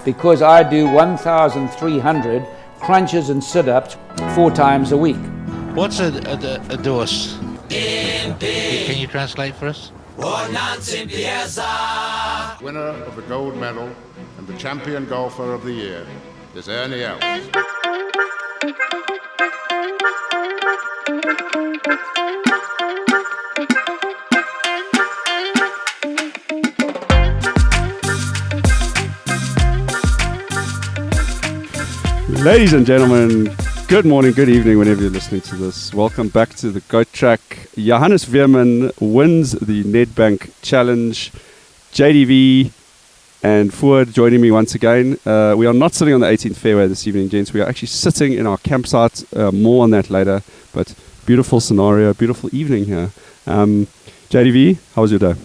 because I do 1,300 crunches and sit-ups 4 times a week. What's a dose? Can you translate for us? Winner of the gold medal and the champion golfer of the year is Ernie Els. Ladies and gentlemen, good morning, good evening, whenever you're listening to this. Welcome back to the Goat Track. Johannes Veerman wins the Nedbank Challenge. JDV and Fuad joining me once again. We are not sitting on the 18th fairway this evening, gents. We are actually sitting in our campsite. More on that later. But beautiful scenario, beautiful evening here. JDV, how was your day?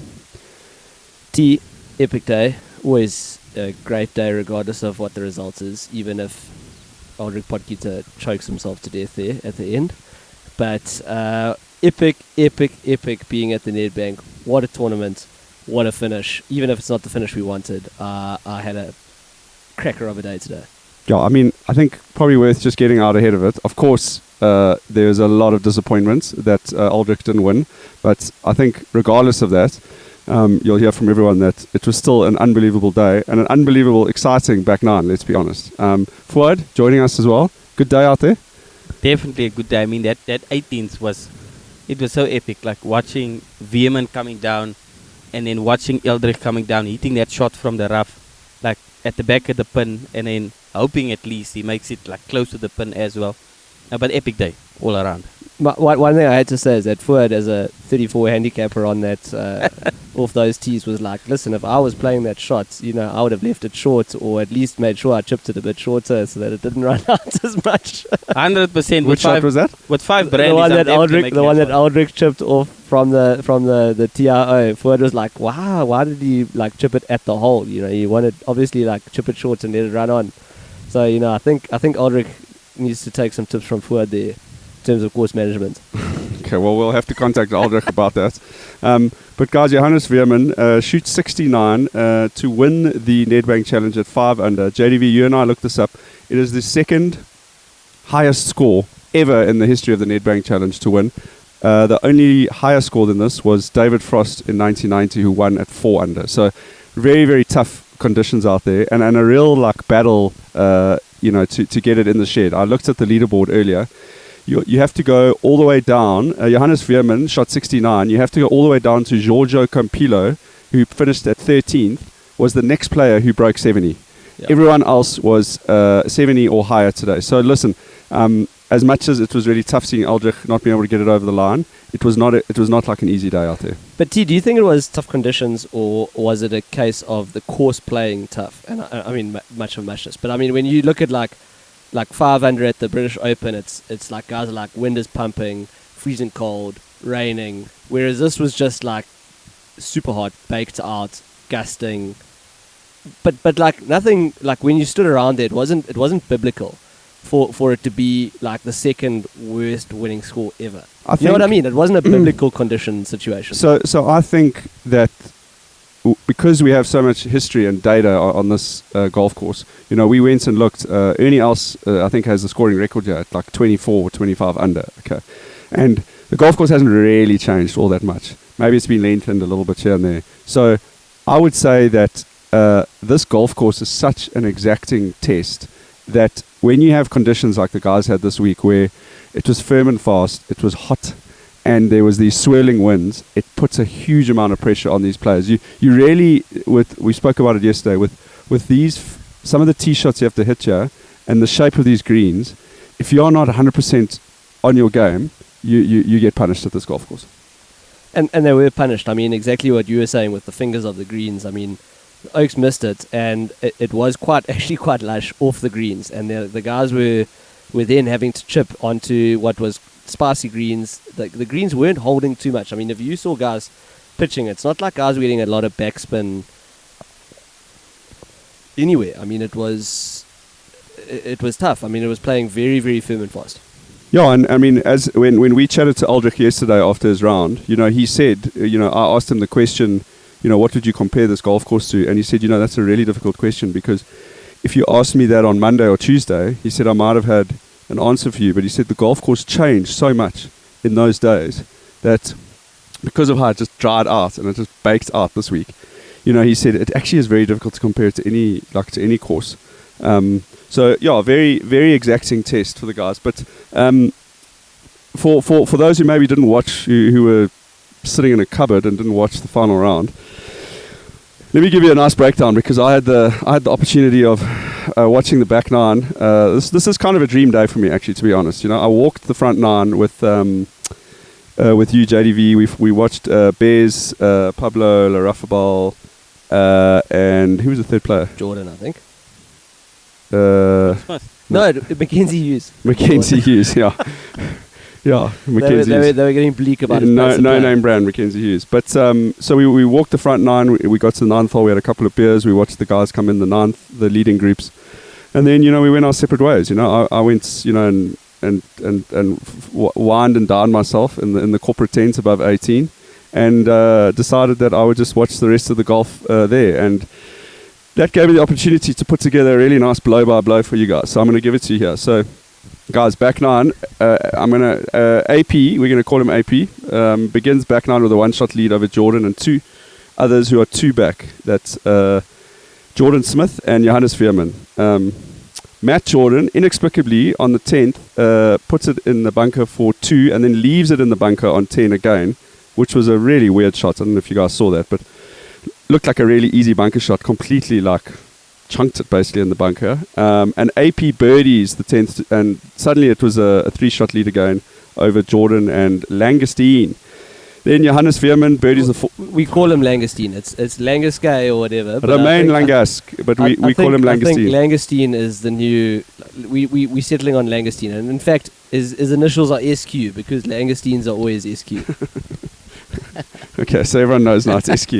Epic day. Always a great day regardless of what the result is, even if Aldrich chokes himself to death there at the end. But epic being at the Nedbank. What a tournament. What a finish. Even if it's not the finish we wanted, I had a cracker of a day today. Yeah, I mean, I think probably worth just getting out ahead of it. Of course, there's a lot of disappointment that Aldrich didn't win. But I think regardless of that, you'll hear from everyone that it was still an unbelievable day and an unbelievable, exciting back nine, let's be honest. Fuad, joining us as well. Good day out there. Definitely a good day. I mean, that 18th was so epic. Like watching Veerman coming down and then watching Aldrich coming down, hitting that shot from the rough, like at the back of the pin, and then hoping at least he makes it like close to the pin as well. But epic day all around. One thing I had to say is that Fuad, as a 34 handicapper on that off those tees, was like, listen, if I was playing that shot, I would have left it short, or at least made sure I chipped it a bit shorter so that it didn't run out as much. 100%. Which shot was that? With 5 brandies, the one that Aldrich chipped off from the TRO. Fuad was like, wow, why did he like chip it at the hole? He wanted obviously like chip it short and let it run on. So I think Aldrich needs to take some tips from Fuad there in terms of course management. Okay, well, we'll have to contact Aldrich about that. But guys, Johannes Veerman shoots 69 to win the Nedbank Challenge at 5 under. JDV, you and I looked this up. It is the second highest score ever in the history of the Nedbank Challenge to win. The only higher score than this was David Frost in 1990, who won at 4 under. So very, very tough conditions out there, and a real like battle, to get it in the shed. I looked at the leaderboard earlier. You have to go all the way down. Johannes Veerman shot 69. You have to go all the way down to Giorgio Campillo, who finished at 13th, was the next player who broke 70. Yep. Everyone else was 70 or higher today. So listen, as much as it was really tough seeing Aldrich not being able to get it over the line, it was not like an easy day out there. But do you think it was tough conditions, or was it a case of the course playing tough? And I mean, much of muchness. But I mean, when you look at like 5 under at the British Open, it's like guys are like wind is pumping, freezing cold, raining, whereas this was just like super hot, baked out, gusting, but like nothing, like when you stood around there, it wasn't biblical for it to be like the second worst winning score ever. You know what I mean? It wasn't a biblical condition situation. So I think that because we have so much history and data on this golf course, we went and looked. Ernie Els, I think, has the scoring record here at like 24 or 25 under. Okay, and the golf course hasn't really changed all that much. Maybe it's been lengthened a little bit here and there. So I would say that this golf course is such an exacting test that when you have conditions like the guys had this week, where it was firm and fast, it was hot, and there was these swirling winds, it puts a huge amount of pressure on these players. You really, we spoke about it yesterday, with these, some of the tee shots you have to hit here, and the shape of these greens, if you're not 100% on your game, you get punished at this golf course. And they were punished. I mean, exactly what you were saying with the fingers of the greens. I mean, the Oaks missed it, and it was quite lush off the greens, and the guys were then having to chip onto what was spicy greens. The greens weren't holding too much. I mean, if you saw guys pitching, it's not like guys were getting a lot of backspin anywhere. I mean, it was tough. I mean, it was playing very, very firm and fast. Yeah, and I mean, as when we chatted to Aldrich yesterday after his round, he said, I asked him the question, what would you compare this golf course to? And he said, that's a really difficult question, because if you asked me that on Monday or Tuesday, he said I might have had an answer for you. But he said the golf course changed so much in those days that because of how it just dried out and it just baked out this week, he said it actually is very difficult to compare it to any course. So yeah, very, very exacting test for the guys. But for those who maybe didn't watch, who were sitting in a cupboard and didn't watch the final round, let me give you a nice breakdown, because I had the opportunity of watching the back nine. This is kind of a dream day for me, actually, to be honest. I walked the front nine with you, JDV. We watched Bears, Pablo Larrafabal, and who was the third player? Jordan, I think. Smith. No, Mackenzie Hughes. Mackenzie Hughes, yeah. Yeah, Mackenzie they were getting bleak about his no name brand, Mackenzie Hughes. But so we walked the front nine. We got to the ninth hole. We had a couple of beers. We watched the guys come in the ninth, the leading groups, and then we went our separate ways. I went and wined and dined myself in the corporate tent above 18, and decided that I would just watch the rest of the golf there. And that gave me the opportunity to put together a really nice blow by blow for you guys. So I'm going to give it to you here. So, guys, back nine. I'm going to AP. We're going to call him AP. Begins back nine with a one-shot lead over Jordan and two others who are two back. That's Jordan Smith and Johannes Veerman. Matt Jordan, inexplicably on the 10th, puts it in the bunker for 2 and then leaves it in the bunker on 10 again, which was a really weird shot. I don't know if you guys saw that, but looked like a really easy bunker shot, completely chunked it basically in the bunker. And AP birdies the 10th, and suddenly it was a 3-shot lead again over Jordan and Langestein. Then Johannes Veerman birdies the we call him Langestein. It's Langesky or whatever. Romain Langask, but we call him Langestein. I think Langestein is the new. We're settling on Langestein, and in fact, his initials are SQ because Langesteins are always SQ. Okay, so everyone knows now it's SQ.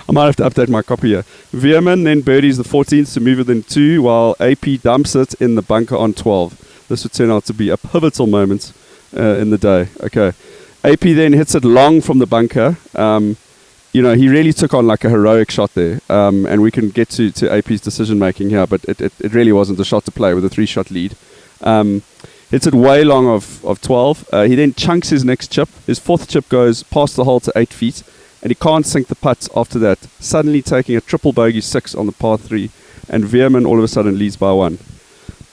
I might have to update my copy here. Veerman then birdies the 14th to move within 2, while AP dumps it in the bunker on 12. This would turn out to be a pivotal moment in the day. Okay. AP then hits it long from the bunker. He really took on like a heroic shot there. And we can get to AP's decision making here, but it really wasn't a shot to play with a 3-shot lead. Hits it way long of 12. He then chunks his next chip. His 4th chip goes past the hole to 8 feet, and he can't sink the putt after that, suddenly taking a triple bogey 6 on the par 3, and Veerman all of a sudden leads by 1.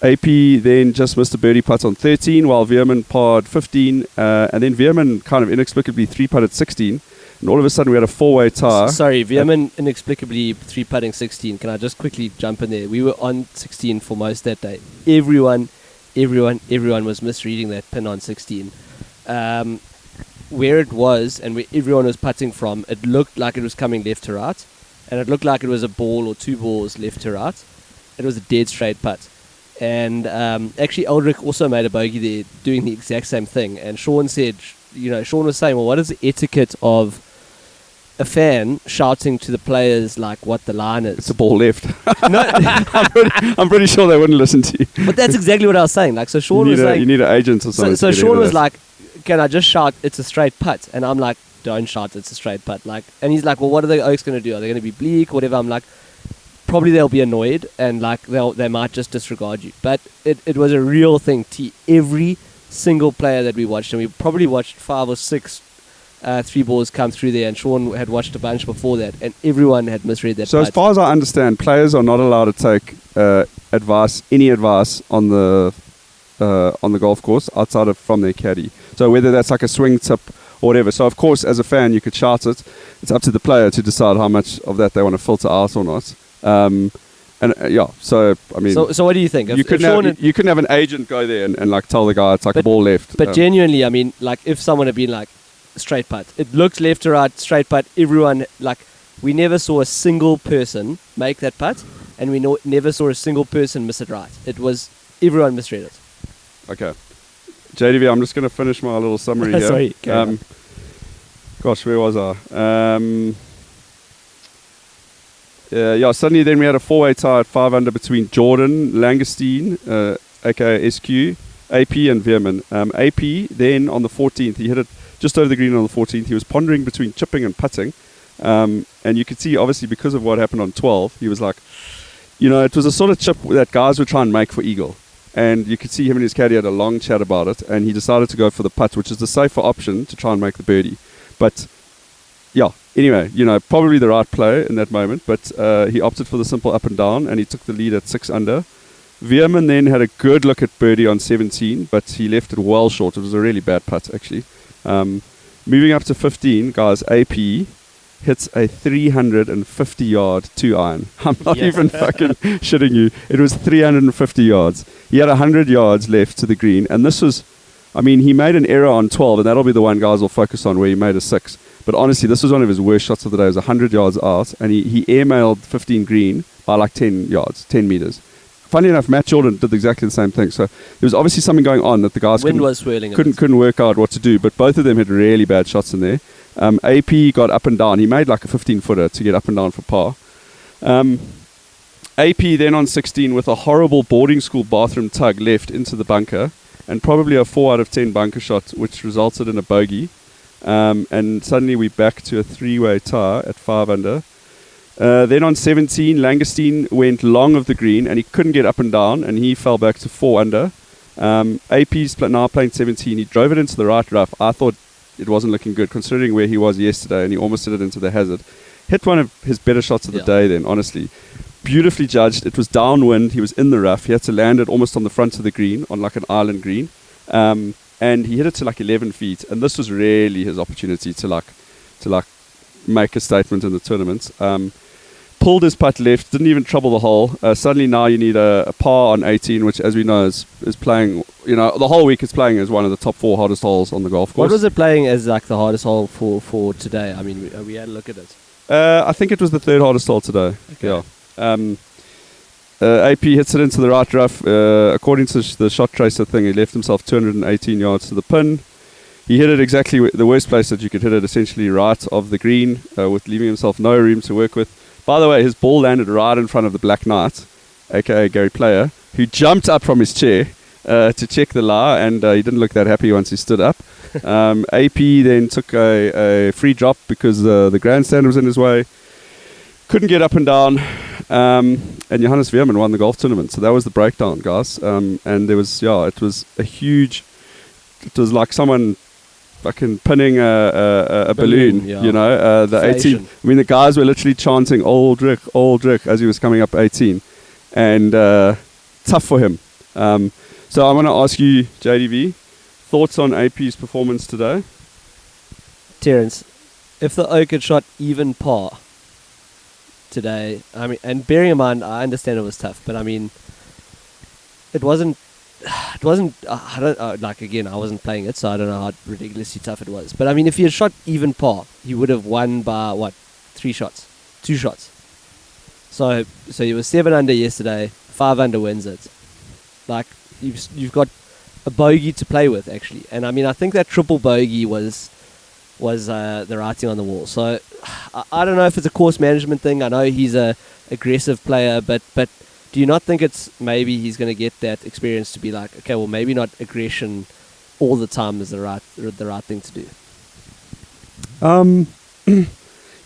AP then just missed a birdie putt on 13, while Veerman parred 15, and then Veerman kind of inexplicably 3-putted 16, and all of a sudden we had a 4-way tie. Sorry, Veerman inexplicably 3-putting 16. Can I just quickly jump in there? We were on 16 for most that day. Everyone was misreading that pin on 16. Where it was and where everyone was putting from, it looked like it was coming left to right, and it looked like it was a ball or 2 balls left to right. It was a dead straight putt. And actually Aldrich also made a bogey there doing the exact same thing. And Sean said, Sean was saying, well, what is the etiquette of a fan shouting to the players like what the line is? It's a ball left. No, I'm pretty sure they wouldn't listen to you. But that's exactly what I was saying. Like, so Sean was like, you need an agent or something. So Sean was like, can I just shout it's a straight putt? And I'm like, don't shout it's a straight putt. Like, and he's like, well, what are the Oaks going to do? Are they going to be bleak, whatever? I'm like, probably they'll be annoyed and like they might just disregard you. But it was a real thing. Every single player that we watched, and we probably watched 5 or 6 3 balls come through there, and Sean had watched a bunch before that, and everyone had misread that. So as far as I understand, players are not allowed to take any advice on the golf course outside of from their caddy. So whether that's like a swing tip or whatever. So of course, as a fan, you could shout it. It's up to the player to decide how much of that they want to filter out or not. So I mean, so what do you think? You couldn't have an agent go there and like tell the guy it's like a ball left. But genuinely, I mean, like if someone had been like straight putt, it looks left to right, straight putt. Everyone we never saw a single person make that putt, and we never saw a single person miss it right. It was everyone misread it. Okay, JDV, I'm just going to finish my little summary here. Sorry. Gosh, where was I? Suddenly then we had a 4-way tie at 5 under between Jordan, Langestein, aka SQ, AP and Veerman. AP then on the 14th, he hit it just over the green on the 14th. He was pondering between chipping and putting. And you could see, obviously, because of what happened on 12, he was like, it was a sort of chip that guys would try and make for eagle. And you could see him and his caddy had a long chat about it, and he decided to go for the putt, which is the safer option to try and make the birdie. But yeah, anyway, probably the right play in that moment, but he opted for the simple up and down, and he took the lead at 6 under. Veerman then had a good look at birdie on 17, but he left it well short. It was a really bad putt, actually. Moving up to 15, guys, AP hits a 350-yard 2-iron. I'm not even fucking shitting you. It was 350 yards. He had 100 yards left to the green, and this was, he made an error on 12, and that'll be the one guys will focus on, where he made a 6. But honestly, this was one of his worst shots of the day. It was 100 yards out, and he airmailed 15 green by like 10 yards, 10 meters. Funny enough, Matt Jordan did exactly the same thing. So there was obviously something going on that the guys couldn't work out what to do. But both of them had really bad shots in there. AP got up and down. He made like a 15-footer to get up and down for par. AP then on 16 with a horrible boarding school bathroom tug left into the bunker, and probably a 4 out of 10 bunker shot, which resulted in a bogey. And suddenly we're back to a 3-way tie at 5 under. Then on 17, Langestein went long of the green, and he couldn't get up and down, and he fell back to 4 under. AP's now playing 17. He drove it into the right rough. I thought it wasn't looking good, considering where he was yesterday, and he almost hit it into the hazard. Hit one of his better shots of the day then, honestly. Beautifully judged. It was downwind. He was in the rough. He had to land it almost on the front of the green, on like an island green. And he hit it to like 11 feet, and this was really his opportunity to make a statement in the tournament. Pulled his putt left, didn't even trouble the hole. Suddenly now you need a par on 18, which, as we know, is playing, the whole week it's playing as one of the top 4 hardest holes on the golf course. What was it playing as like the hardest hole for today? We had a look at it. I think it was the 3rd hardest hole today. Okay. Yeah. AP hits it into the right rough. According to the shot tracer thing, he left himself 218 yards to the pin. He hit it exactly the worst place that you could hit it, essentially right of the green, with leaving himself no room to work with. By the way, his ball landed right in front of the Black Knight, aka Gary Player, who jumped up from his chair to check the lie, and he didn't look that happy once he stood up. AP then took a free drop because the grandstand was in his way. Couldn't get up and down, and Johannes Veerman won the golf tournament. So that was the breakdown, guys. And there was, it was a huge, it was like someone fucking pinning a balloon, the 18. The guys were literally chanting Aldrich, Aldrich as he was coming up 18, and tough for him. So I want to ask you, JDV, thoughts on AP's performance today? Terence, if the Oak had shot even par today, and bearing in mind, I understand it was tough, but it wasn't. Again, I wasn't playing it, so I don't know how ridiculously tough it was. But if he had shot even par, he would have won by 2 shots. So he was 7 under yesterday, 5 under wins it. Like you've got a bogey to play with actually, and I think that triple bogey was the writing on the wall. So I don't know if it's a course management thing. I know he's a aggressive player, but do you not think it's maybe he's going to get that experience to be like, okay, well, maybe not aggression all the time is the right thing to do?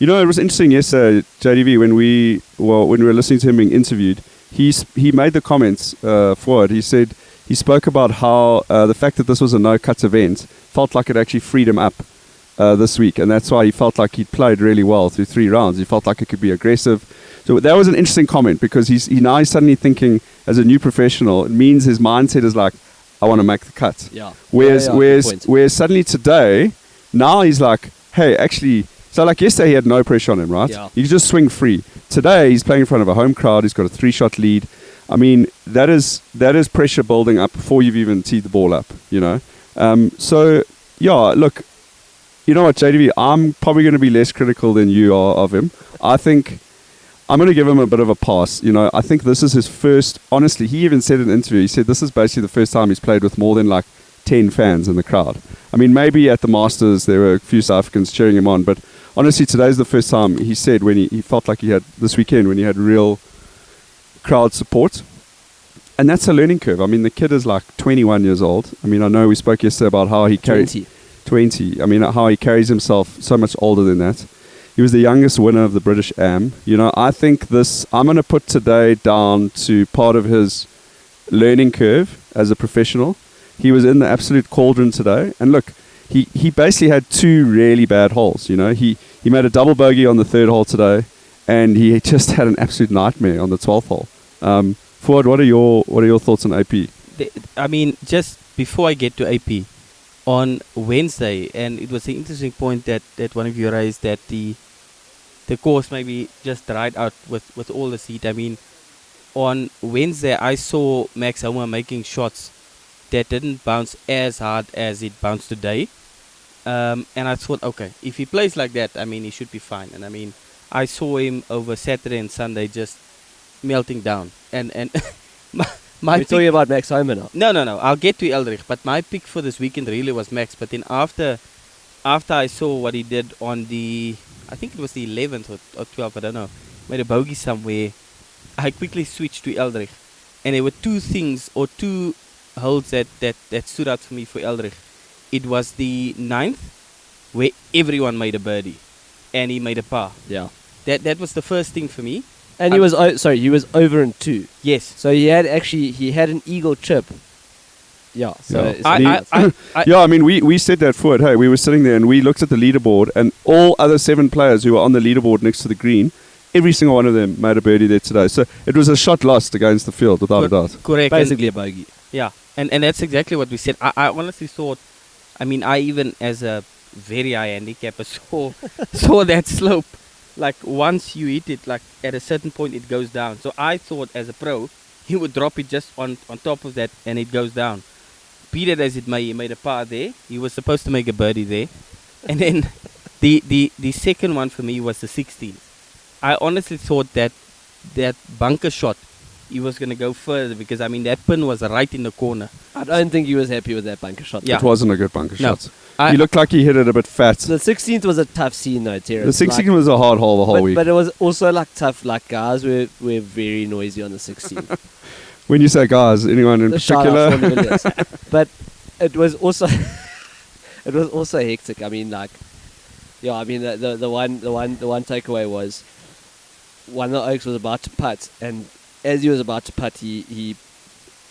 It was interesting yesterday, JDV, when we were listening to him being interviewed. He made the comments, Fuad. He said he spoke about how the fact that this was a no-cuts event felt like it actually freed him up this week, and that's why he felt like he'd played really well through 3 rounds. He felt like it could be aggressive. So that was an interesting comment, because he's suddenly thinking, as a new professional, it means his mindset is like, I want to make the cut. Yeah. Whereas suddenly today, now he's like, hey, actually, so like yesterday he had no pressure on him, right? Yeah. He could just swing free. Today he's playing in front of a home crowd. He's got a 3-shot lead. That is pressure building up before you've even teed the ball up, So yeah, look, you know what, JDV, I'm probably going to be less critical than you are of him. I think I'm going to give him a bit of a pass. I think this is his first, honestly, he even said in an interview, he said this is basically the first time he's played with more than like 10 fans in the crowd. Maybe at the Masters there were a few South Africans cheering him on, but honestly today's the first time, he said, when he felt like he had this weekend, when he had real crowd support. And that's a learning curve. The kid is like 21 years old. I know we spoke yesterday about how he carries 20. How he carries himself so much older than that. He was the youngest winner of the British Am. You know, I think I'm going to put today down to part of his learning curve as a professional. He was in the absolute cauldron today. And look, he basically had 2 really bad holes. You know, he made a double bogey on the 3rd hole today, and he just had an absolute nightmare on the 12th hole. Fuad, what are your thoughts on AP? I mean, just before I get to AP, on Wednesday, and it was an interesting point that one of you raised, that the course maybe just dried out with all the seed. I mean, on Wednesday I saw Max Homa making shots that didn't bounce as hard as it bounced today, and I thought, okay, if he plays like that, I mean, he should be fine. And I mean, I saw him over Saturday and Sunday just melting down, and We're talking about Max Homa now. No. I'll get to Aldrich, but my pick for this weekend really was Max. But then after I saw what he did on I think it was the 11th or 12th, I don't know, made a bogey somewhere, I quickly switched to Aldrich. And there were 2 things, or 2 holes that stood out for me for Aldrich. It was the 9th, where everyone made a birdie, and he made a par. Yeah. That was the first thing for me. And he was over in 2. Yes. So he had an eagle chip. Yeah. So I mean, we said that Fuad. Hey, we were sitting there and we looked at the leaderboard, and all other 7 players who were on the leaderboard next to the green, every single one of them made a birdie there today. So it was a shot lost against the field, without a doubt. Correct. Basically a bogey. Yeah. And that's exactly what we said. I honestly thought, I mean, I even as a very high handicapper saw that slope. Like, once you hit it, like at a certain point it goes down. So I thought as a pro he would drop it just on top of that and it goes down. Be that as it may, he made a par there. He was supposed to make a birdie there. And then the second one for me was the 16th. I honestly thought that bunker shot, he was going to go further, because I mean that pin was right in the corner. I don't think he was happy with that bunker shot. Yeah. It wasn't a good bunker No. shot. He looked like he hit it a bit fat. The 16th was a tough scene though, Terrence. The 16th was a hard hole the whole week. But it was also like tough. Like, guys were very noisy on the 16th. When you say guys, anyone in particular? But it was also hectic. I mean, like, yeah. I mean, the one takeaway was one of the Oaks was about to putt, and as he was about to putt, he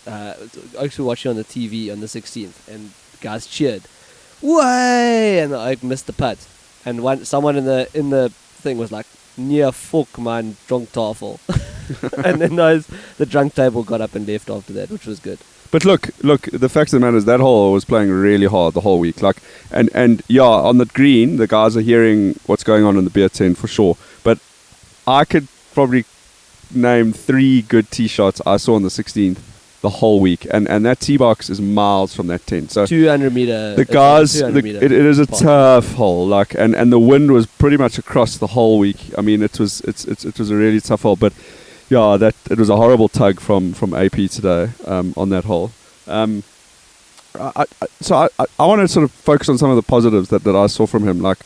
Oaks were watching on the TV on the 16th, and guys cheered, "Way!" and the Oak missed the putt, and someone in the thing was like, "Near fuck man, drunk tafel," and then the drunk table got up and left after that, which was good. But look, the fact of the matter is that hole was playing really hard the whole week. Like, and yeah, on the green, the guys are hearing what's going on in the beer tent for sure. But I could probably name 3 good tee shots I saw on the 16th the whole week, and that tee box is miles from that tent. So 200 meter. The guys, it is a tough hole. Like, and the wind was pretty much across the whole week. I mean, it was a really tough hole, but. Yeah, it was a horrible tug from AP today on that hole. So I want to sort of focus on some of the positives that I saw from him. Like,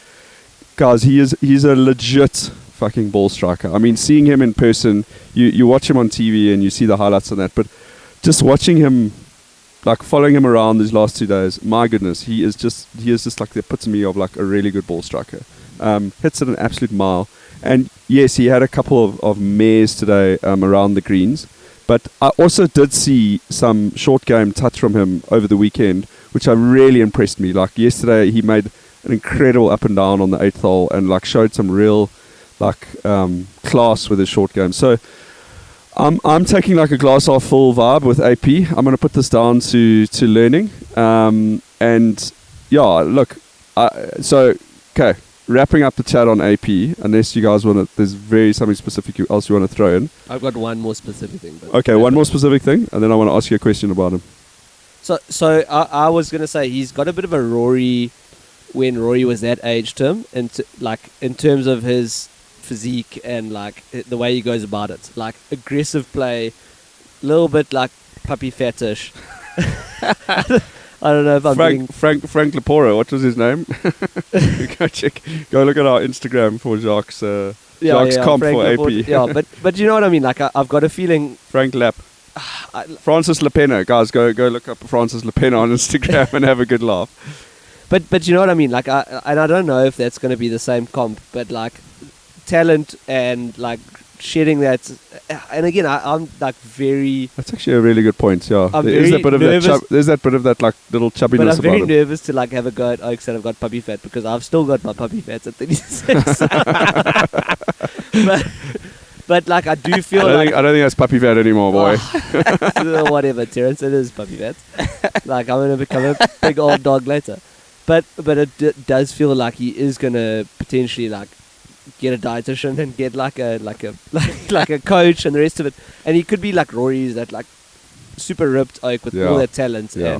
guys, he's a legit fucking ball striker. I mean, seeing him in person, you watch him on TV and you see the highlights on that, but just watching him, like following him around these last 2 days, my goodness, he is just like the epitome of like a really good ball striker. Hits it an absolute mile. And yes, he had a couple of mares today around the greens. But I also did see some short game touch from him over the weekend, which really impressed me. Like yesterday, he made an incredible up and down on the 8th hole and like showed some real like class with his short game. So I'm taking like a glass half full vibe with AP. I'm going to put this down to learning. And yeah, look, okay. Wrapping up the chat on AP, unless you guys want to, there's something specific else you want to throw in. I've got one more specific thing. Okay, one more specific thing, and then I want to ask you a question about him. So I was going to say he's got a bit of a Rory when Rory was that age, Tim, and like in terms of his physique and like the way he goes about it, like aggressive play, a little bit like puppy fetish. I don't know if I'm Frank Lepora, what was his name? Go look at our Instagram for Jacques' comp Frank for Lepora, AP. Yeah, but you know what I mean? Like I've got a feeling Frank Lap. Francis Lepena, guys, go look up Francis Lepena on Instagram and have a good laugh. But you know what I mean? Like I don't know if that's going to be the same comp, but like talent and like shedding that. And again, I'm like very. That's actually a really good point. Yeah, I'm there's very that bit of nervous. there's that bit of that like little chubbiness But I'm very about it. nervous to like have a go at Oaks that I've got puppy fat because I've still got my puppy fats at 36. but like I do feel I don't think that's puppy fat anymore, boy. whatever, Terence, it is puppy fat. Like I'm gonna become a big old dog later. But it does feel like he is gonna potentially like get a dietitian and get like a coach and the rest of it, and he could be like Rory's, that like super ripped oak with all that talent. Yeah.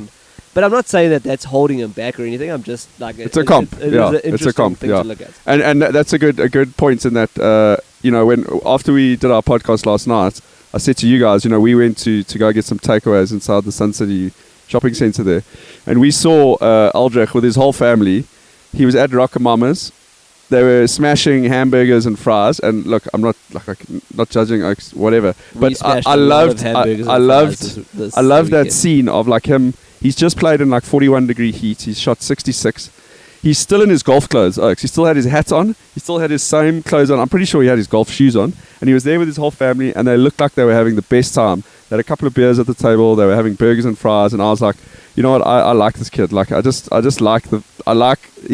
But I'm not saying that that's holding him back or anything. I'm just like it's a comp. It's a comp thing to look at. And that's a good point in that. When after we did our podcast last night, I said to you guys, we went to go get some takeaways inside the Sun City shopping centre there, and we saw Aldrich with his whole family. He was at Rockamama's. They were smashing hamburgers and fries, and look, I'm not judging Oaks, whatever, but I loved that scene of like him. He's just played in like 41-degree heat. He's shot 66. He's still in his golf clothes, Oaks. He still had his hat on. He still had his same clothes on. I'm pretty sure he had his golf shoes on, and he was there with his whole family, and they looked like they were having the best time. They had a couple of beers at the table. They were having burgers and fries, and I was like, you know what? I like this kid. Like he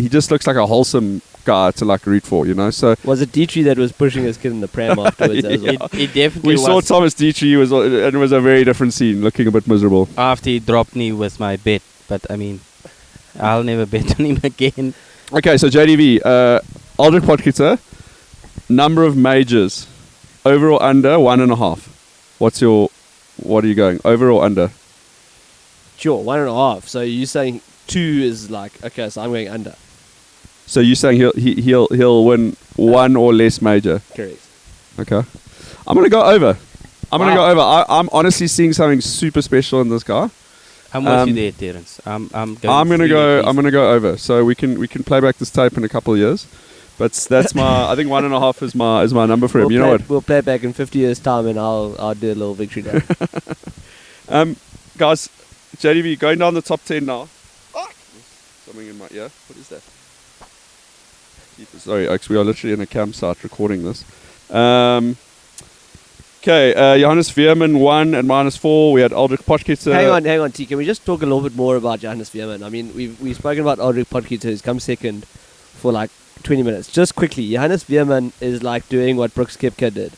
just looks like a wholesome guy to like root for, So was it Dietrich that was pushing his kid in the pram afterwards as well? It definitely we saw Thomas Dietrich, and it was a very different scene, looking a bit miserable. After he dropped me with my bet, but I mean, I'll never bet on him again. Okay, so JDV, Aldrich Potgieter, number of majors, over or under 1.5. What are you going, over or under? Sure, 1.5. So you're saying 2 is like, okay, so I'm going under. So you're saying he'll win 1 or less major? Correct. Okay. I'm gonna go over. I'm honestly seeing something super special in this guy. I'm with you there, Terence. I'm gonna go over. So we can play back this tape in a couple of years. But that's my. I think 1.5 is my number for him. What? We'll play it back in 50 years' time, and I'll do a little victory dance. Guys, JDV going down the top 10 now. Something in my ear. What is that? Sorry, Oaks, we are literally in a campsite recording this. Okay, Johannes Veerman 1 at -4. We had Aldrich Potgieter. Hang on, T. Can we just talk a little bit more about Johannes Veerman? I mean, we've spoken about Aldrich Potgieter, who's come second for like 20 minutes. Just quickly, Johannes Veerman is like doing what Brooks Koepka did,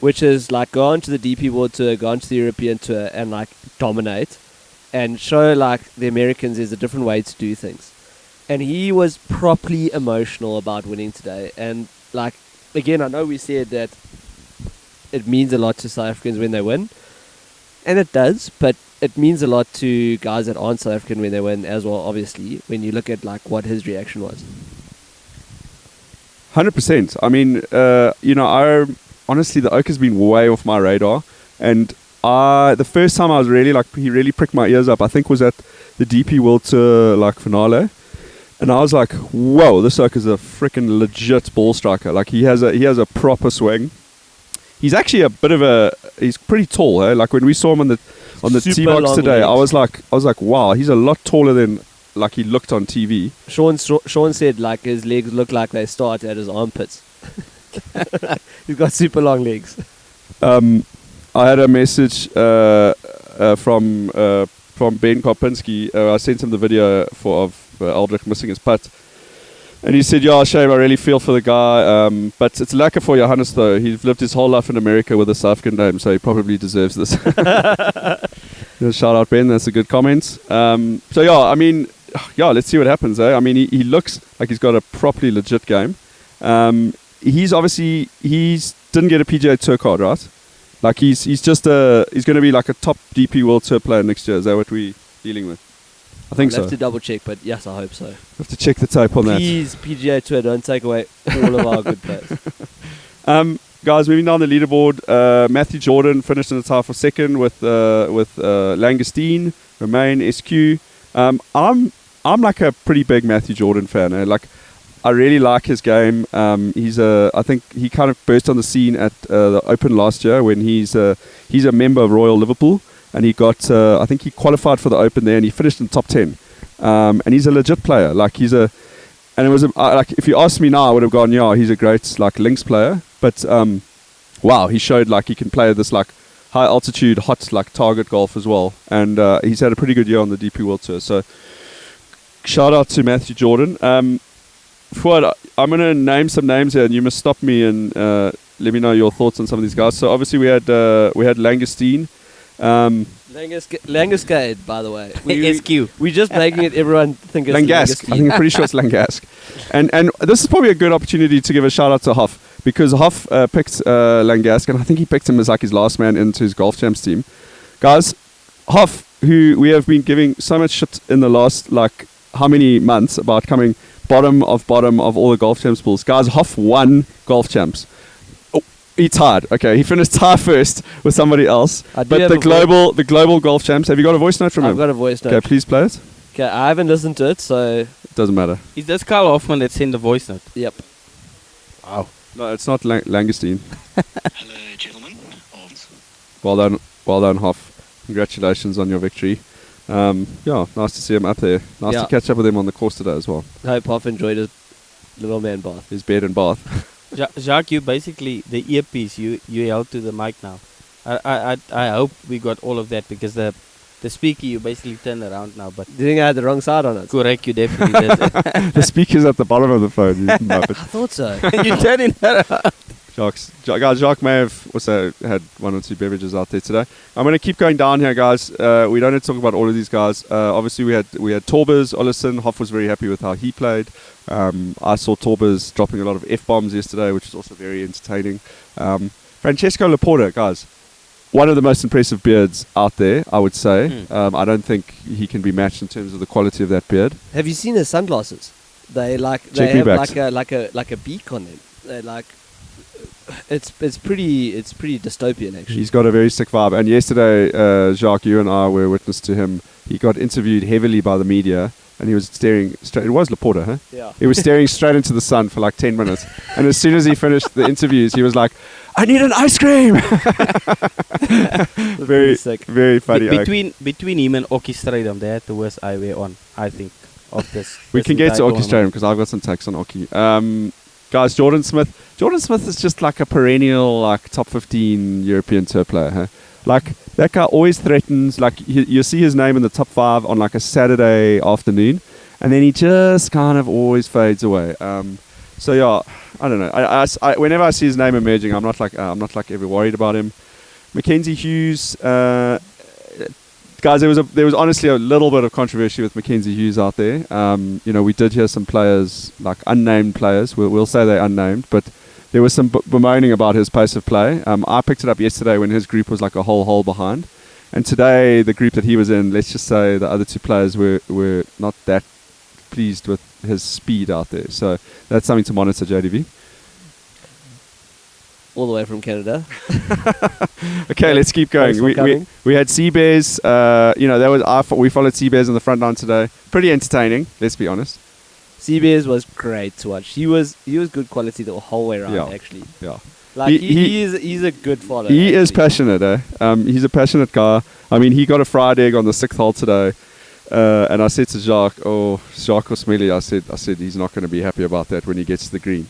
which is like go on to the DP World Tour, go on to the European Tour, and like dominate and show like the Americans there's a different way to do things. And he was properly emotional about winning today. And like, again, I know we said that it means a lot to South Africans when they win. And it does, but it means a lot to guys that aren't South African when they win as well, obviously, when you look at like what his reaction was. 100%. I mean, honestly, the Oak has been way off my radar. And the first time I was really like, he really pricked my ears up, I think was at the DP World Tour like finale. And I was like, whoa, this Oak is a freaking legit ball striker. Like he has a proper swing. He's actually he's pretty tall, eh? Like when we saw him on the tee box today, I was like, wow, he's a lot taller than like he looked on TV. Sean said like his legs look like they start at his armpits. He's got super long legs. I had a message from Ben Kopinski. I sent him the video of Aldrich missing his putt. And he said, yeah, shame, I really feel for the guy. But it's lucky for Johannes, though. He's lived his whole life in America with a South African name, so he probably deserves this. Shout out, Ben. That's a good comment. So, yeah, I mean, let's see what happens, eh? I mean, he looks like he's got a properly legit game. He didn't get a PGA Tour card, right? Like, he's going to be like a top DP World Tour player next year. Is that what we're dealing with? I think so. I'll have to double check, but yes, I hope so. Have to check the tape on Please, PGA Tour, don't take away all of our good players. Guys, moving down the leaderboard, Matthew Jordan finished in the tie for second with Langestein, Romain, SQ. I'm like a pretty big Matthew Jordan fan. Eh? Like, I really like his game. I think he kind of burst on the scene at the Open last year when he's a member of Royal Liverpool. And he got, I think he qualified for the Open there, and he finished in top 10. And he's a legit player. Like and it was like, if you asked me now, I would have gone, yeah, he's a great like links player. But wow, he showed like he can play this like high altitude, hot like target golf as well, and he's had a pretty good year on the DP World Tour. So shout out to Matthew Jordan. Fuad, I'm going to name some names here, and you must stop me and let me know your thoughts on some of these guys. So obviously we had Langestein. Langascade, by the way. SQ. We're just making it everyone think it's Langask. I think I'm pretty sure it's Langask. And this is probably a good opportunity to give a shout out to Hoff, because Hoff picked Langask, and I think he picked him as like his last man into his Golf Champs team. Guys, Hoff, who we have been giving so much shit in the last like how many months about coming bottom of all the Golf Champs pools. Guys, Hoff won Golf Champs. Oh, he tied. Okay, he finished tie first with somebody else. But the global Golf Champs. Have you got a voice note from him? I've got a voice note. Okay, please play it. Okay, I haven't listened to it, so It doesn't matter. Is this Carl Hoffman that sent the voice note? yep. Wow. No, it's not Langestein. Hello, gentlemen. Well done, Hoff. Congratulations on your victory. Yeah, nice to see him up there. Nice to catch up with him on the course today as well. Hope Hoff enjoyed his little man bath. His bed and bath. Jacques, you basically, the earpiece, you held to the mic now. I hope we got all of that, because the speaker you basically turned around now. But Do you think I had the wrong side on it? correct, you definitely did. The speaker's at the bottom of the phone. You I muppet. thought so. You turned it around. Jacques may have also had one or two beverages out there today. I'm going to keep going down here, guys. We don't need to talk about all of these guys. Obviously, we had Torbers, Ollison. Hoff was very happy with how he played. I saw Torbers dropping a lot of F-bombs yesterday, which was also very entertaining. Francesco Laporta, guys, one of the most impressive beards out there, I would say. I don't think he can be matched in terms of the quality of that beard. Have you seen his sunglasses? They have like a beak on them. They like it's pretty dystopian actually. He's got a very sick vibe. And yesterday, Jacques, you and I were witness to him. He got interviewed heavily by the media, and he was staring straight. It was Laporta, huh? Yeah. He was staring straight into the sun for like 10 minutes. And as soon as he finished the interviews, he was like, "I need an ice cream." Very sick. Very funny. Between him and Oki Stradum, they had the worst eyewear on, I think, of this. We this can get to entire Oki Stradum because I've got some takes on Oki. Guys, Jordan Smith. Jordan Smith is just like a perennial like top 15 European tour player. Huh? Like that guy always threatens. Like you see his name in the top 5 on like a Saturday afternoon, and then he just kind of always fades away. So yeah, I don't know. I whenever I see his name emerging, I'm not like ever worried about him. Mackenzie Hughes. Guys, there was honestly a little bit of controversy with Mackenzie Hughes out there. We did hear some players, like unnamed players, we'll say they're unnamed, but there was some bemoaning about his pace of play. I picked it up yesterday when his group was like a whole hole behind. And today, the group that he was in, let's just say the other two players were not that pleased with his speed out there. So that's something to monitor, JDV. All the way from Canada. Okay, let's keep going. We had Seabears. We followed Seabears in the front line today. Pretty entertaining, let's be honest. Seabears was great to watch. He was good quality the whole way around. Actually. Yeah. Like he's a good follower. He actually is passionate, eh? He's a passionate guy. I mean, he got a fried egg on the 6th hole today. And I said to Jacques or Smelly, I said he's not going to be happy about that when he gets to the green.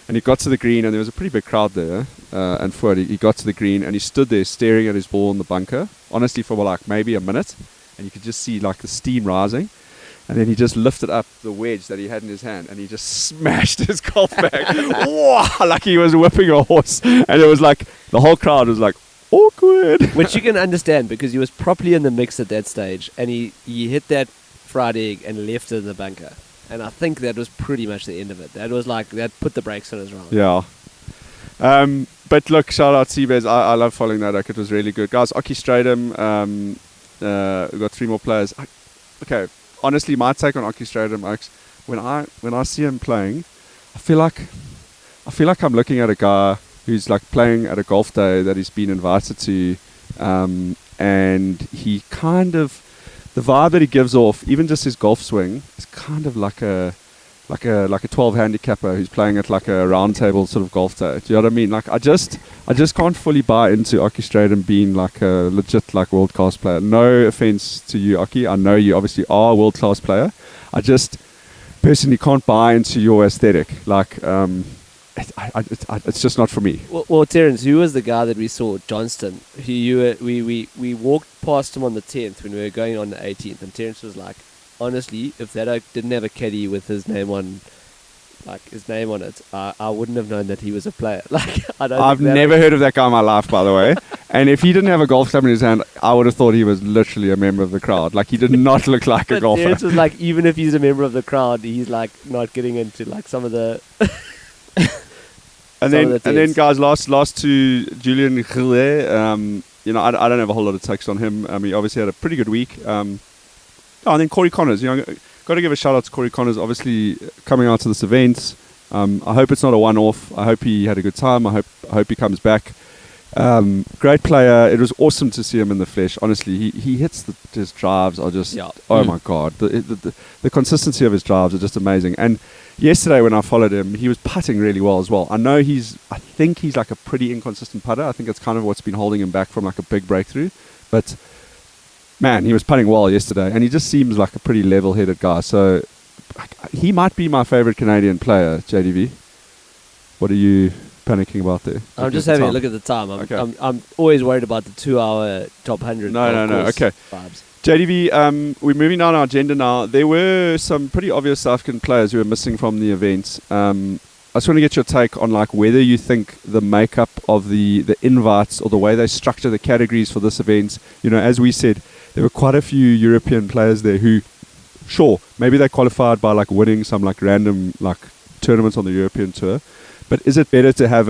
And he got to the green, and there was a pretty big crowd there. And Fuad, he got to the green, and he stood there staring at his ball in the bunker, honestly, for like maybe a minute. And you could just see like the steam rising. And then he just lifted up the wedge that he had in his hand, and he just smashed his golf bag. Wow, like he was whipping a horse. And it was like, the whole crowd was like, awkward. Which you can understand, because he was properly in the mix at that stage, and he hit that fried egg and left it in the bunker. And I think that was pretty much the end of it. That was like, that put the brakes on his round. Yeah. But look, shout out Seabears. I love following that. Like, it was really good. Guys, Oki Stradum, we've got 3 more players. Okay, honestly, my take on Oki Stradum, when I see him playing, I feel like I'm looking at a guy who's like playing at a golf day that he's been invited to, and he kind of, the vibe that he gives off, even just his golf swing, is kind of like a 12 handicapper who's playing at like a round table sort of golf day. Do you know what I mean? Like I just can't fully buy into Oki Stradum being like a legit like world class player. No offense to you, Oki. I know you obviously are a world class player. personally can't buy into your aesthetic. Like, it's just not for me. Well, Terence, who was the guy that we saw? Johnston. We walked past him on the 10th when we were going on the 18th, and Terence was like, honestly, if that oak didn't have a caddy with his name on it, I wouldn't have known that he was a player. Like, I've never heard of that guy in my life, by the way. And if he didn't have a golf club in his hand, I would have thought he was literally a member of the crowd. Like, he did not look like a golfer. Terence was like, even if he's a member of the crowd, he's like not getting into like some of the. And then guys, last to Julian Gillet. I don't have a whole lot of text on him. He obviously had a pretty good week. And then Corey Connors. Got to give a shout out to Corey Connors. Obviously coming out to this event. I hope it's not a one-off. I hope he had a good time. I hope he comes back. Great player. It was awesome to see him in the flesh. Honestly, he hits his drives are just oh my god. The consistency of his drives are just amazing. And yesterday when I followed him, he was putting really well as well. I think he's like a pretty inconsistent putter. I think that's kind of what's been holding him back from like a big breakthrough. But man, he was putting well yesterday, and he just seems like a pretty level-headed guy. So he might be my favorite Canadian player, JDV. What are you panicking about there? I'm just having a look at the time. I'm always worried about the 2-hour top 100. No. Okay. Vibes. JDV, we're moving down our agenda now. There were some pretty obvious South African players who were missing from the event. I just want to get your take on like whether you think the makeup of the invites or the way they structure the categories for this event, as we said, there were quite a few European players there who, sure, maybe they qualified by like winning some like random like tournaments on the European tour, but is it better to have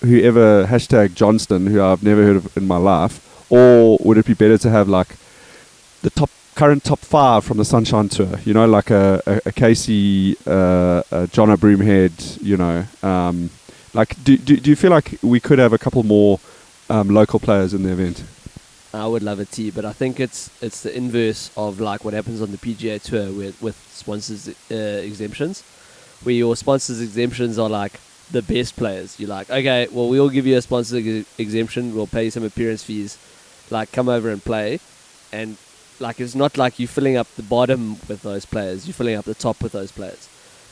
whoever hashtag Johnston, who I've never heard of in my life, or would it be better to have like the current top 5 from the Sunshine Tour, like a Casey, a John Broomhead, like do you feel like we could have a couple more local players in the event? I would love it, but I think it's the inverse of like what happens on the PGA Tour with sponsors exemptions, where your sponsors exemptions are like the best players. You're like, okay, well, we'll give you a sponsor exemption, we'll pay you some appearance fees, like come over and play, and like it's not like you're filling up the bottom with those players, you're filling up the top with those players.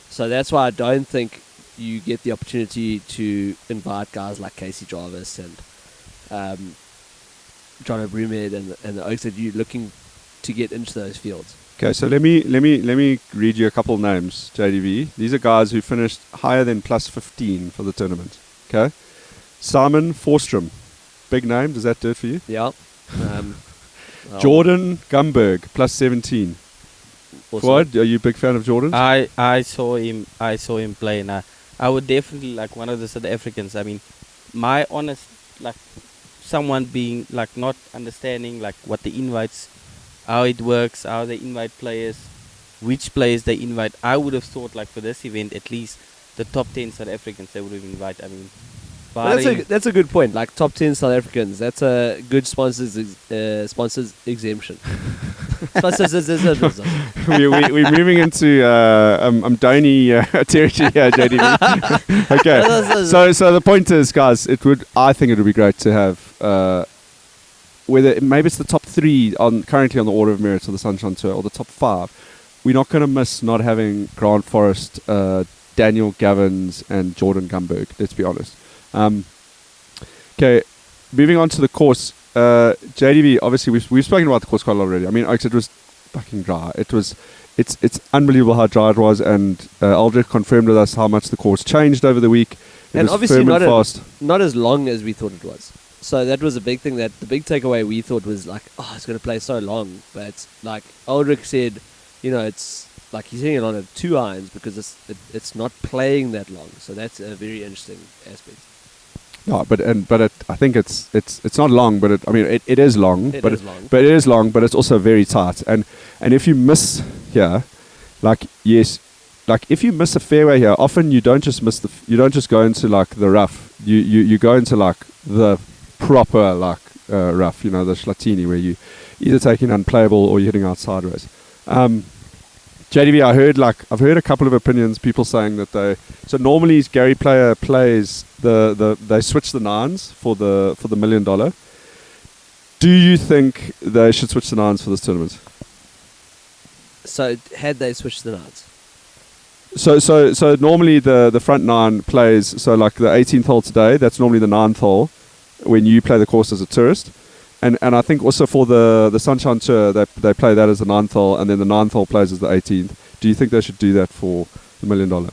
So that's why I don't think you get the opportunity to invite guys like Casey Jarvis and John Broomhead and the Oaks that you're looking to get into those fields. Okay, so let me read you a couple names, JDV. These are guys who finished higher than plus 15 for the tournament. Okay, Simon Forstrom, big name. Does that do it for you? Yeah. Jordan Gumberg, plus 17. Fuad, are you a big fan of Jordan? I saw him play, and I would definitely like one of the South Africans. I mean, my honest like someone being like not understanding like what the invites, how it works, how they invite players, which players they invite. I would have thought like for this event at least the top 10 South Africans they would have invited. I mean, that's a good point. Like top 10 South Africans, that's a good sponsors exemption. We're moving into Donny territory here, JDV. Okay, so the point is, guys, I think it would be great to have whether maybe it's the top 3 currently on the Order of Merit of the Sunshine Tour, or the top 5. We're not going to miss not having Grant Forrest, Daniel Gavins, and Jordan Gumberg. Let's be honest. Okay, moving on to the course. JDV, obviously we've spoken about the course quite a lot already. I mean, it was fucking dry. It's unbelievable how dry it was, and Aldrich confirmed with us how much the course changed over the week. It and was obviously firm and fast. Not as long as we thought it was. So that was a big thing. That the big takeaway we thought was like, oh, it's going to play so long. But like Aldrich said, it's like he's hitting it on 2 irons because it's not playing that long. So that's a very interesting aspect. No, I think it's not long, but it is long. It is long, but it's also very tight. And if you miss here, if you miss a fairway here, often you don't just go into like the rough. You go into like the proper rough, the Schlatini, where you either taking unplayable or you're hitting out sideways. JDV, I've heard a couple of opinions, people saying that so normally Gary Player plays they switch the 9s for the $1 million. Do you think they should switch the 9s for this tournament? So had they switched the 9s? So normally the front nine plays. So like the 18th hole today, that's normally the 9th hole when you play the course as a tourist. And I think also for the Sunshine Tour, they play that as the 9th hole, and then the 9th hole plays as the 18th. Do you think they should do that for the $1 million?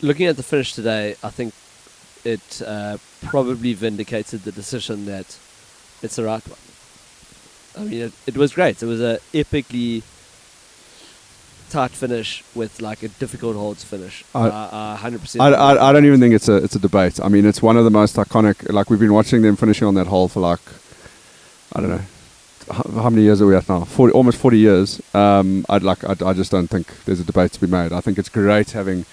Looking at the finish today, I think it probably vindicated the decision that it's the right one. I mean, it was great. It was a epically tight finish with like a difficult hole to finish. 100%. I don't even think it's a debate. I mean, it's one of the most iconic. Like we've been watching them finishing on that hole for like, I don't know, how many years are we at now? Almost 40 years. I just don't think there's a debate to be made. I think it's great having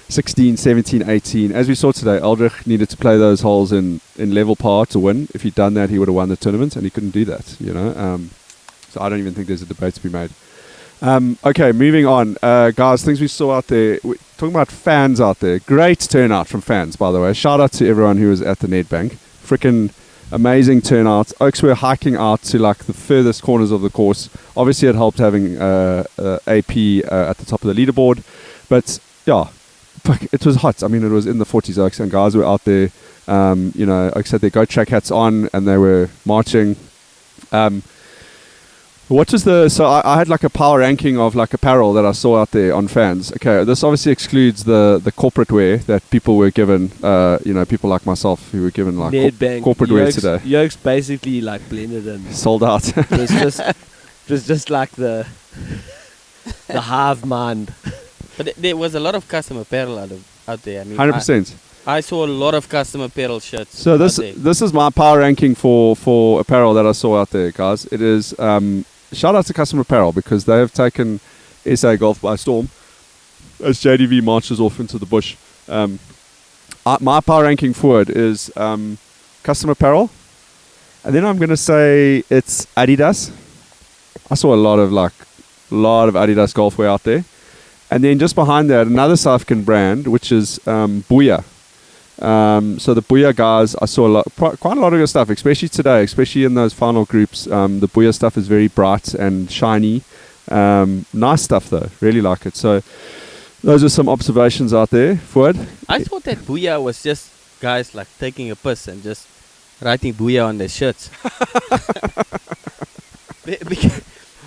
16, 17, 18. As we saw today, Aldrich needed to play those holes in level par to win. If he'd done that, he would have won the tournament, and he couldn't do that. So I don't even think there's a debate to be made. Okay, moving on. Guys, things we saw out there. We're talking about fans out there. Great turnout from fans, by the way. Shout out to everyone who was at the Nedbank. Freaking amazing turnout. Oaks were hiking out to like the furthest corners of the course. Obviously, it helped having AP at the top of the leaderboard. But, yeah, it was hot. I mean, it was in the 40s, Oaks, and guys were out there. Oaks had their Go Track hats on, and they were marching. What was so I had like a power ranking of like apparel that I saw out there on fans. Okay, this obviously excludes the corporate wear that people were given, people like myself who were given like corporate wear today. Yokes basically like blended in. Sold out. It was just like the hive mind. But there was a lot of custom apparel out there. I mean, 100%. I saw a lot of custom apparel shirts. So this is my power ranking for apparel that I saw out there, guys. It is shout out to Custom Apparel because they have taken SA Golf by storm as JDV marches off into the bush. My power ranking forward is Custom Apparel, and then I'm going to say it's Adidas. I saw a lot of Adidas golf wear out there. And then just behind that, another South African brand, which is Booyah. So the Booyah guys, I saw quite a lot of your stuff, especially today, especially in those final groups. The Booyah stuff is very bright and shiny. Nice stuff though, really like it. So those are some observations out there. Fuad? I thought that Booyah was just guys like taking a piss and just writing Booyah on their shirts.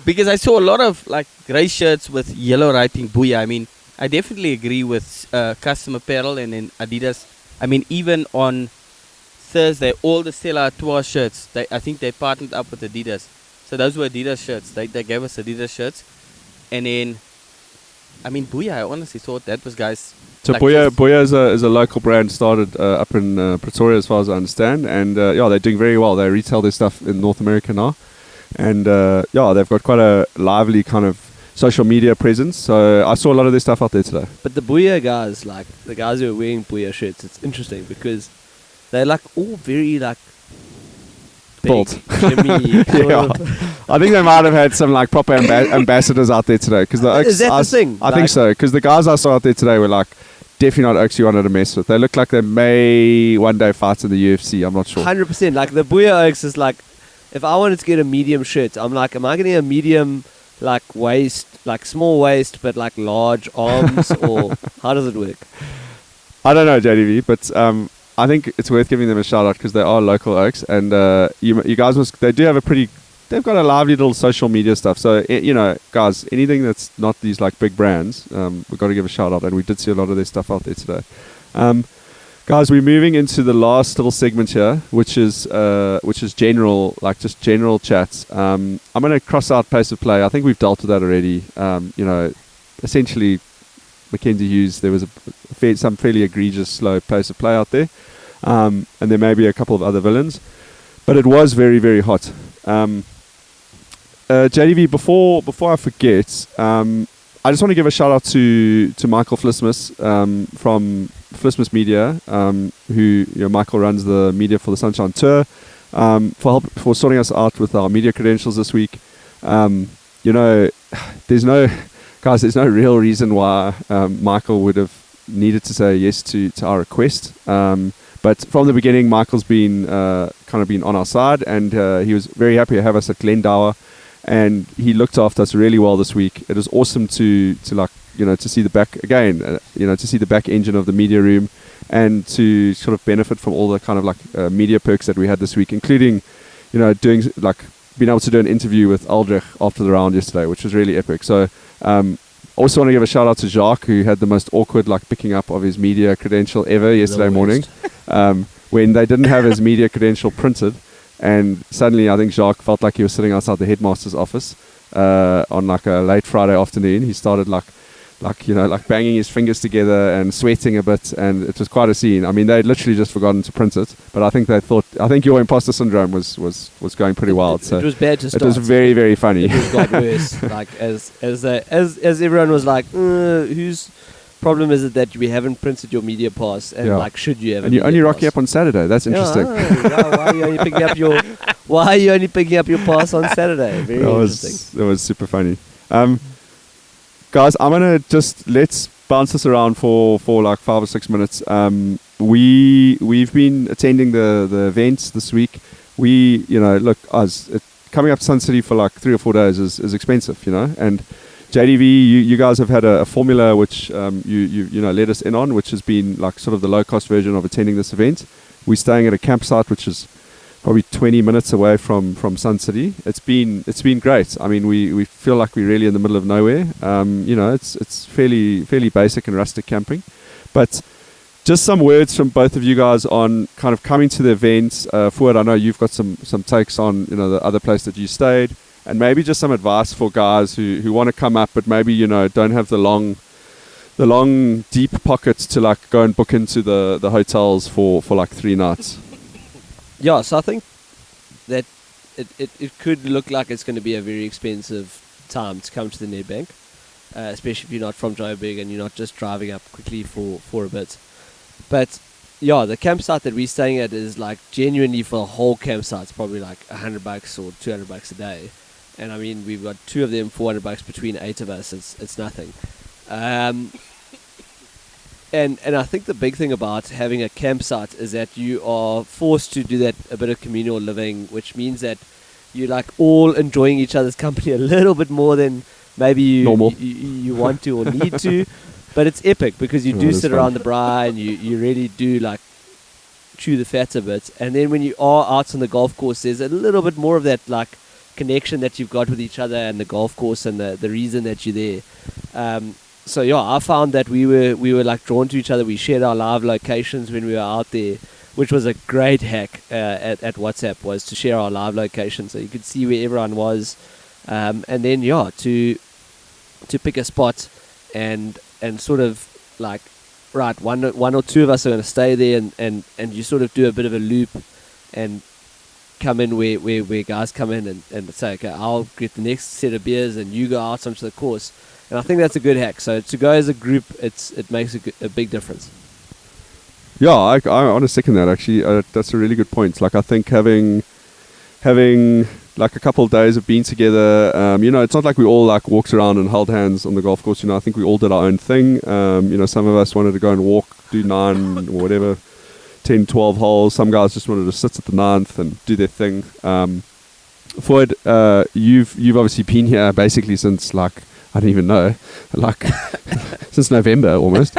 Because I saw a lot of like grey shirts with yellow writing Booyah. I mean, I definitely agree with Custom Apparel and then Adidas. I mean, even on Thursday, all the Stella Artois shirts, I think they partnered up with Adidas. So those were Adidas shirts. They gave us Adidas shirts. And then, I mean, Booyah, I honestly thought that was guys. So like Booyah is a local brand started up in Pretoria, as far as I understand. And they're doing very well. They retail their stuff in North America now. And they've got quite a lively kind of social media presence. So I saw a lot of their stuff out there today. But the Booyah guys, like the guys who are wearing Booyah shirts, it's interesting because they're like all very like built. Jimmy, I think they might have had some like proper ambassadors out there today. Cause is that the thing? I think so. Because the guys I saw out there today were like definitely not Oaks you wanted to mess with. They look like they may one day fight in the UFC. I'm not sure. 100%. Like the Booyah Oaks is like, if I wanted to get a medium shirt, I'm like, am I getting a medium like waist, like small waist, but like large arms, or how does it work? I don't know, JDV, but I think it's worth giving them a shout out because they are local Oaks, and you guys they do have they've got a lively little social media stuff. So guys, anything that's not these like big brands, we've got to give a shout out, and we did see a lot of their stuff out there today. Guys, we're moving into the last little segment here, which is general, like just general chats. I'm going to cross out pace of play. I think we've dealt with that already. Essentially, Mackenzie Hughes, there was some fairly egregious slow pace of play out there, and there may be a couple of other villains, but it was very, very hot. JDV, before I forget, I just want to give a shout out to Michael Flismus from Flismus Media, who Michael runs the media for the Sunshine Tour, for sorting us out with our media credentials this week. There's no real reason why Michael would have needed to say yes to our request. But from the beginning, Michael's been kind of been on our side, and he was very happy to have us at Glendower. And he looked after us really well this week. It was awesome to like to see the back again, to see the back engine of the media room, and to sort of benefit from all the kind of like media perks that we had this week, including, doing like being able to do an interview with Aldrich after the round yesterday, which was really epic. So, also want to give a shout out to Jacques, who had the most awkward like picking up of his media credential ever yesterday morning, when they didn't have his media credential printed, and suddenly I think Jacques felt like he was sitting outside the headmaster's office on like a late Friday afternoon. He started like banging his fingers together and sweating a bit, and it was quite a scene. I mean, they'd literally just forgotten to print it, but I think your imposter syndrome was going pretty wild. So it was bad to start. It was very, very funny. It just got worse. Like as everyone was like, whose problem is it that we haven't printed your media pass, and like should you have? And you're only rocking up on Saturday. That's interesting. Why are you only picking up your? Why are you only picking up your pass on Saturday? Very interesting. That was super funny. Guys, I'm gonna let's bounce this around for like 5 or 6 minutes. We've been attending the events this week. Coming up to Sun City for like 3 or 4 days is expensive, and JDV, you guys have had a formula which you led us in on, which has been like sort of the low cost version of attending this event. We're staying at a campsite which is probably 20 minutes away from Sun City. It's been great. I mean, we feel like we're really in the middle of nowhere. It's fairly basic and rustic camping, but just some words from both of you guys on kind of coming to the event. Fuad, I know you've got some takes on the other place that you stayed, and maybe just some advice for guys who want to come up, but maybe don't have the long deep pockets to like go and book into the hotels for like 3 nights. Yeah, so I think that it could look like it's going to be a very expensive time to come to the Nedbank, especially if you're not from Joburg and you're not just driving up quickly for a bit. But yeah, the campsite that we're staying at is like genuinely for the whole campsite, it's probably like $100 or $200 a day. And I mean, we've got 2 of them, $400 between 8 of us. It's nothing. And I think the big thing about having a campsite is that you are forced to do that a bit of communal living, which means that you're like all enjoying each other's company a little bit more than maybe you want to or need to. But it's epic because you do sit around the braai and you really do like chew the fat a bit. And then when you are out on the golf course, there's a little bit more of that like connection that you've got with each other and the golf course and the reason that you're there. So yeah, I found that we were like drawn to each other. We shared our live locations when we were out there, which was a great hack at WhatsApp, was to share our live location so you could see where everyone was, and then to pick a spot and sort of like, right, one or 2 of us are going to stay there and you sort of do a bit of a loop and come in where guys come in and say, okay, I'll get the next set of beers and you go out onto the course. And I think that's a good hack. So to go as a group, it makes a big difference. Yeah, I want to second that actually. That's a really good point. Like I think having like a couple of days of being together, it's not like we all like walked around and held hands on the golf course. I think we all did our own thing. Some of us wanted to go and walk, do 9 or whatever, 10, 12 holes. Some guys just wanted to sit at the 9th and do their thing. Fuad, you've obviously been here basically since like, I don't even know, like since November almost.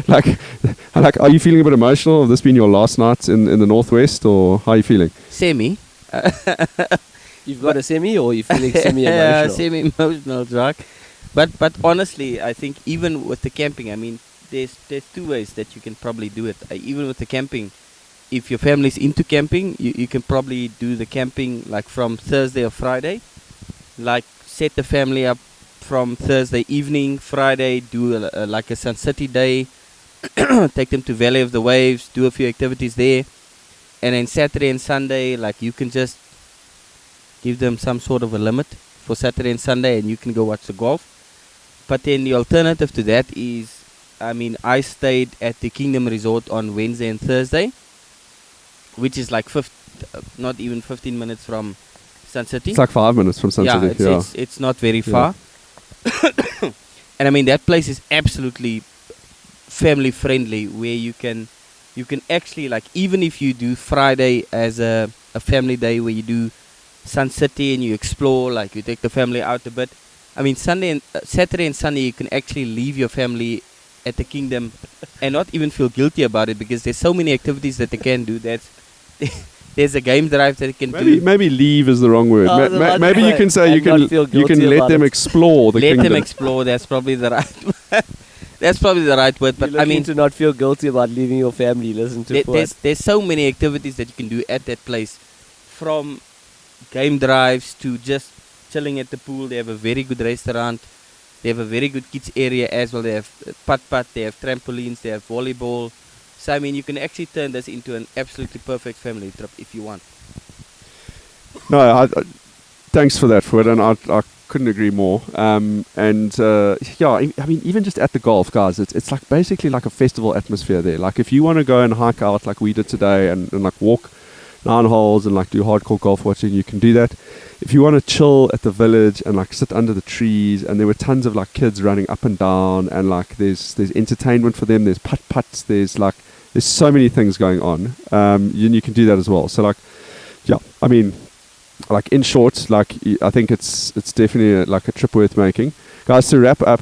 like, are you feeling a bit emotional? Have this been your last night in the Northwest, or how are you feeling? Semi. You've got a semi, or are you feeling semi-emotional? Yeah, semi-emotional, Jack. But honestly, I think even with the camping, I mean, there's 2 ways that you can probably do it. Even with the camping, if your family's into camping, you can probably do the camping like from Thursday or Friday. Like set the family up from Thursday evening, Friday, do like a Sun City day, take them to Valley of the Waves, do a few activities there, and then Saturday and Sunday, like you can just give them some sort of a limit for Saturday and Sunday, and you can go watch the golf. But then the alternative to that is, I mean, I stayed at the Kingdom Resort on Wednesday and Thursday, which is like not even 15 minutes from Sun City. It's like 5 minutes from Sun City. It's not very far. And I mean, that place is absolutely family friendly, where you can actually, like, even if you do Friday as a family day where you do Sun City and you explore, like you take the family out a bit, I mean, Saturday and Sunday, you can actually leave your family at the Kingdom and not even feel guilty about it because there's so many activities that they can do. There's a game drive that they can do. Maybe leave is the wrong word. Maybe you can say you can let them explore the Kingdom. Let them explore. That's probably the right. That's probably the right word. But I mean, to not feel guilty about leaving your family. Listen to there's so many activities that you can do at that place, from game drives to just chilling at the pool. They have a very good restaurant. They have a very good kids area as well. They have putt-putt, they have trampolines, they have volleyball. So I mean, you can actually turn this into an absolutely perfect family trip if you want. No, thanks for that, Fuad, and I couldn't agree more. Yeah, I mean, even just at the golf, guys, it's like basically like a festival atmosphere there. Like if you want to go and hike out like we did today and like walk 9 holes and like do hardcore golf watching, you can do that. If you want to chill at the village and like sit under the trees, and there were tons of like kids running up and down, and like there's entertainment for them, there's putt-putts, there's so many things going on. You can do that as well. So like, yeah, I mean, like in short, like I think it's definitely like a trip worth making. Guys, to wrap up,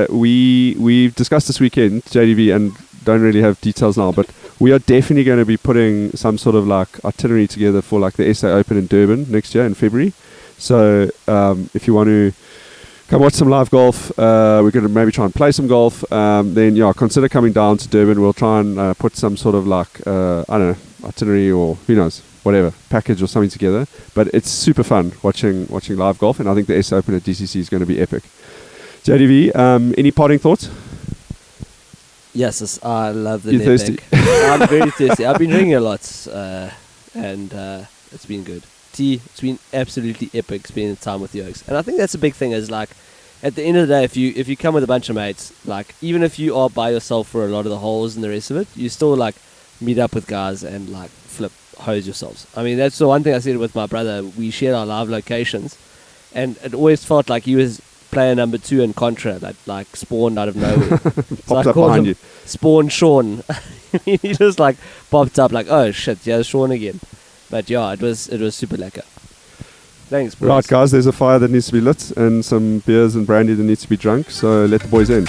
we've discussed this weekend, JDV, and don't really have details now, but we are definitely going to be putting some sort of like itinerary together for like the SA Open in Durban next year in February. So if you want to come watch some live golf, we're going to maybe try and play some golf, then yeah, consider coming down to Durban. We'll try and put some sort of like, I don't know, itinerary or who knows, whatever, package or something together. But it's super fun watching live golf, and I think the SA Open at DCC is going to be epic. JDV, any parting thoughts? Yes, I love the Nedbank. I'm very thirsty. I've been drinking a lot, and it's been good. It's been absolutely epic spending time with the Oaks. And I think that's a big thing, is like, at the end of the day, if you come with a bunch of mates, like, even if you are by yourself for a lot of the holes and the rest of it, you still like meet up with guys and like hose yourselves. I mean, that's the one thing I said with my brother. We shared our live locations, and it always felt like he was player number 2 in Contra that like spawned out of nowhere. So I called him Spawn Sean. He just like popped up like, oh shit, yeah, Sean again. But yeah, it was super lekker. Thanks, bro. Right, guys, there's a fire that needs to be lit and some beers and brandy that needs to be drunk, so let the boys in.